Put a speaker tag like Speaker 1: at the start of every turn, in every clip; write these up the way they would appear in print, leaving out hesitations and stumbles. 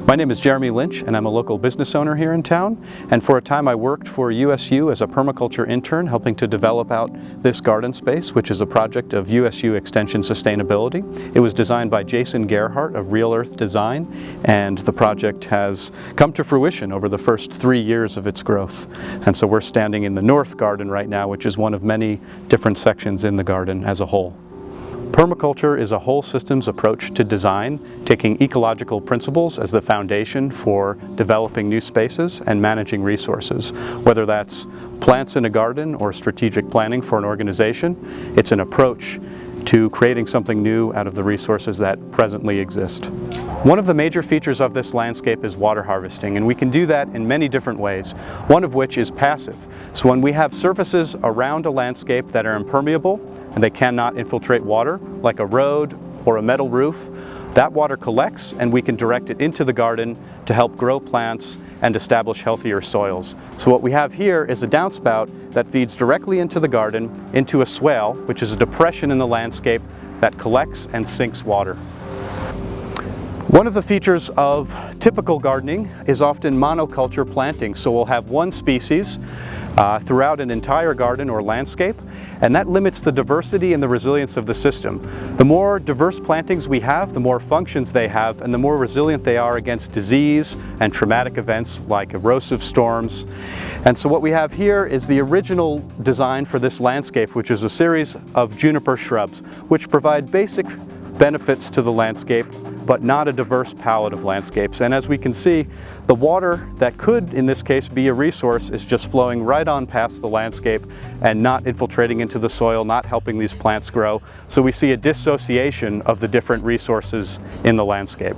Speaker 1: My name is Jeremy Lynch and I'm a local business owner here in town, and for a time I worked for USU as a permaculture intern helping to develop out this garden space, which is a project of USU Extension Sustainability. It was designed by Jason Gerhardt of Real Earth Design, and the project has come to fruition over the first 3 years of its growth. And so we're standing in the north garden right now, which is one of many different sections in the garden as a whole. Permaculture is a whole systems approach to design, taking ecological principles as the foundation for developing new spaces and managing resources. Whether that's plants in a garden or strategic planning for an organization, it's an approach to creating something new out of the resources that presently exist. One of the major features of this landscape is water harvesting, and we can do that in many different ways, one of which is passive. So when we have surfaces around a landscape that are impermeable and they cannot infiltrate water, like a road or a metal roof, that water collects and we can direct it into the garden to help grow plants and establish healthier soils. So what we have here is a downspout that feeds directly into the garden, into a swale, which is a depression in the landscape that collects and sinks water. One of the features of typical gardening is often monoculture planting. So we'll have one species throughout an entire garden or landscape, and that limits the diversity and the resilience of the system. The more diverse plantings we have, the more functions they have, and the more resilient they are against disease and traumatic events like erosive storms. And so what we have here is the original design for this landscape, which is a series of juniper shrubs, which provide basic benefits to the landscape, but not a diverse palette of landscapes. And as we can see, the water that could, in this case, be a resource is just flowing right on past the landscape and not infiltrating into the soil, not helping these plants grow. So we see a dissociation of the different resources in the landscape.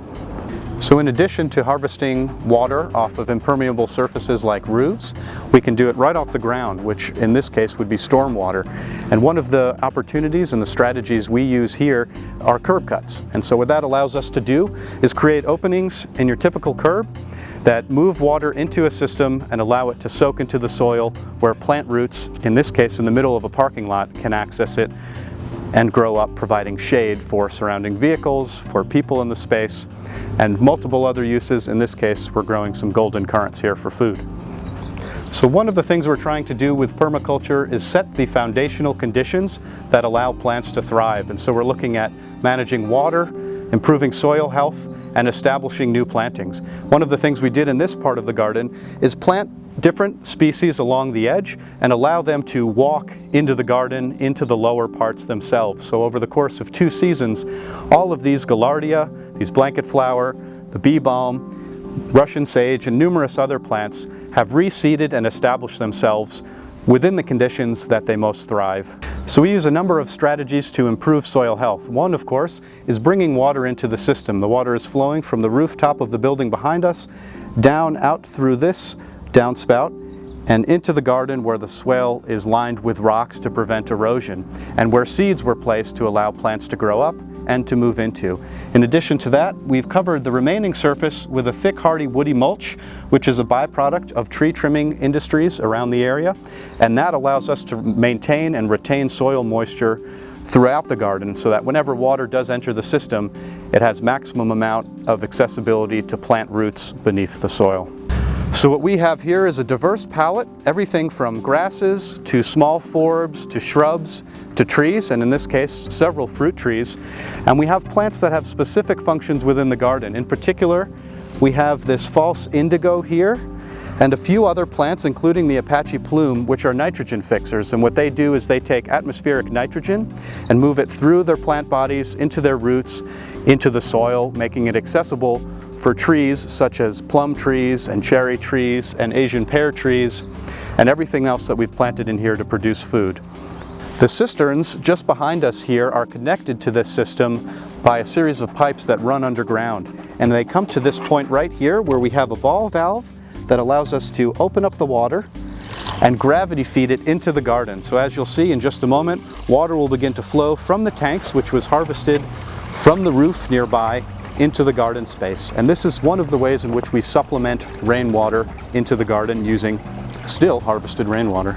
Speaker 1: So in addition to harvesting water off of impermeable surfaces like roofs, we can do it right off the ground, which in this case would be stormwater. And one of the opportunities and the strategies we use here are curb cuts. And so what that allows us to do is create openings in your typical curb that move water into a system and allow it to soak into the soil where plant roots, in this case in the middle of a parking lot, can access it and grow up, providing shade for surrounding vehicles, for people in the space, and multiple other uses. In this case, we're growing some golden currants here for food. So one of the things we're trying to do with permaculture is set the foundational conditions that allow plants to thrive. And so we're looking at managing water, improving soil health, and establishing new plantings. One of the things we did in this part of the garden is plant different species along the edge and allow them to walk into the garden, into the lower parts themselves. So over the course of 2 seasons, all of these gaillardia, these blanket flower, the bee balm, Russian sage, and numerous other plants have reseeded and established themselves within the conditions that they most thrive. So we use a number of strategies to improve soil health. One, of course, is bringing water into the system. The water is flowing from the rooftop of the building behind us, down out through this downspout, and into the garden where the swale is lined with rocks to prevent erosion, and where seeds were placed to allow plants to grow up and to move into. In addition to that, we've covered the remaining surface with a thick, hardy, woody mulch, which is a byproduct of tree trimming industries around the area, and that allows us to maintain and retain soil moisture throughout the garden so that whenever water does enter the system, it has maximum amount of accessibility to plant roots beneath the soil. So what we have here is a diverse palette, everything from grasses to small forbs to shrubs to trees, and in this case several fruit trees. And we have plants that have specific functions within the garden. In particular, we have this false indigo here and a few other plants, including the Apache plume, which are nitrogen fixers. And what they do is they take atmospheric nitrogen and move it through their plant bodies into their roots, into the soil, making it accessible for trees such as plum trees and cherry trees and Asian pear trees and everything else that we've planted in here to produce food. The cisterns just behind us here are connected to this system by a series of pipes that run underground, and they come to this point right here where we have a ball valve that allows us to open up the water and gravity feed it into the garden. So as you'll see in just a moment, water will begin to flow from the tanks, which was harvested from the roof nearby, into the garden space. And this is one of the ways in which we supplement rainwater into the garden using still harvested rainwater.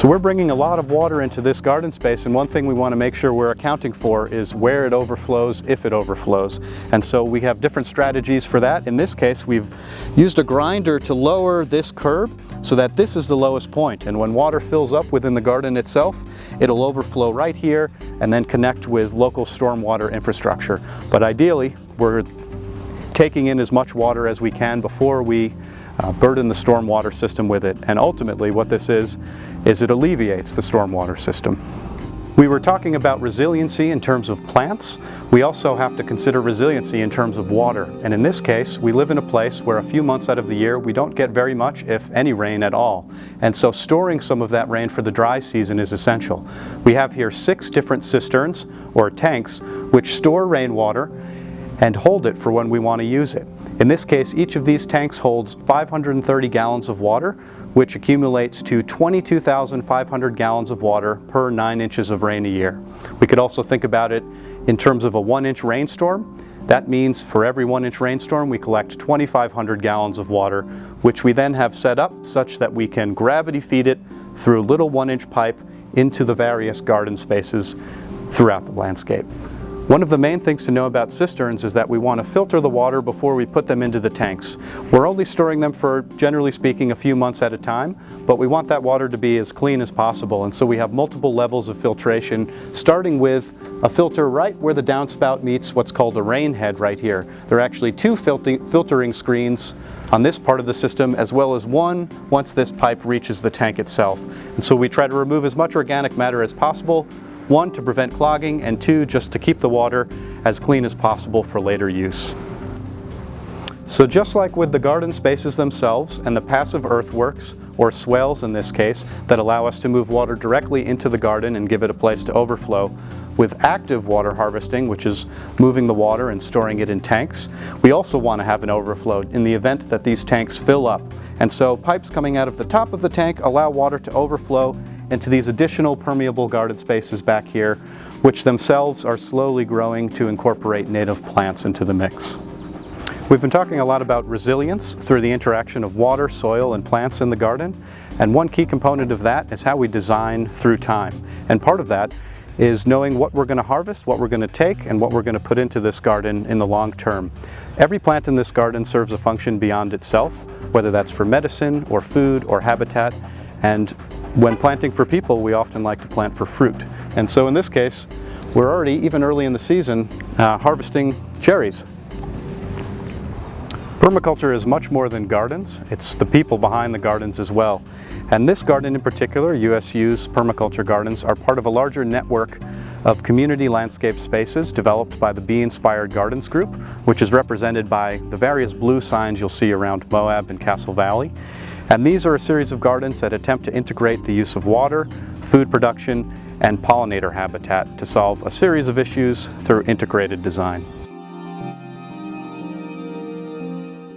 Speaker 1: So we're bringing a lot of water into this garden space, and one thing we want to make sure we're accounting for is where it overflows, if it overflows. And so we have different strategies for that. In this case, we've used a grinder to lower this curb so that this is the lowest point. And when water fills up within the garden itself, it'll overflow right here and then connect with local stormwater infrastructure. But ideally, we're taking in as much water as we can before we burden the stormwater system with it. And ultimately what this is it alleviates the stormwater system. We were talking about resiliency in terms of plants. We also have to consider resiliency in terms of water. And in this case, we live in a place where a few months out of the year we don't get very much, if any, rain at all. And so storing some of that rain for the dry season is essential. We have here 6 different cisterns or tanks which store rainwater and hold it for when we want to use it. In this case, each of these tanks holds 530 gallons of water, which accumulates to 22,500 gallons of water per 9 inches of rain a year. We could also think about it in terms of a 1-inch rainstorm. That means for every 1-inch rainstorm we collect 2,500 gallons of water, which we then have set up such that we can gravity feed it through a little 1-inch pipe into the various garden spaces throughout the landscape. One of the main things to know about cisterns is that we want to filter the water before we put them into the tanks. We're only storing them for, generally speaking, a few months at a time, but we want that water to be as clean as possible, and so we have multiple levels of filtration, starting with a filter right where the downspout meets what's called a rain head right here. There are actually 2 filtering screens on this part of the system, as well as one once this pipe reaches the tank itself. And so we try to remove as much organic matter as possible, 1, to prevent clogging, and 2, just to keep the water as clean as possible for later use. So just like with the garden spaces themselves and the passive earthworks, or swales in this case, that allow us to move water directly into the garden and give it a place to overflow, with active water harvesting, which is moving the water and storing it in tanks, we also want to have an overflow in the event that these tanks fill up. And so pipes coming out of the top of the tank allow water to overflow into these additional permeable garden spaces back here, which themselves are slowly growing to incorporate native plants into the mix. We've been talking a lot about resilience through the interaction of water, soil, and plants in the garden, and one key component of that is how we design through time. And part of that is knowing what we're going to harvest, what we're going to take, and what we're going to put into this garden in the long term. Every plant in this garden serves a function beyond itself, whether that's for medicine or food or habitat, and when planting for people, we often like to plant for fruit. And so in this case, we're already, even early in the season, harvesting cherries. Permaculture is much more than gardens. It's the people behind the gardens as well. And this garden in particular, USU's permaculture gardens, are part of a larger network of community landscape spaces developed by the Bee Inspired Gardens Group, which is represented by the various blue signs you'll see around Moab and Castle Valley. And these are a series of gardens that attempt to integrate the use of water, food production, and pollinator habitat to solve a series of issues through integrated design.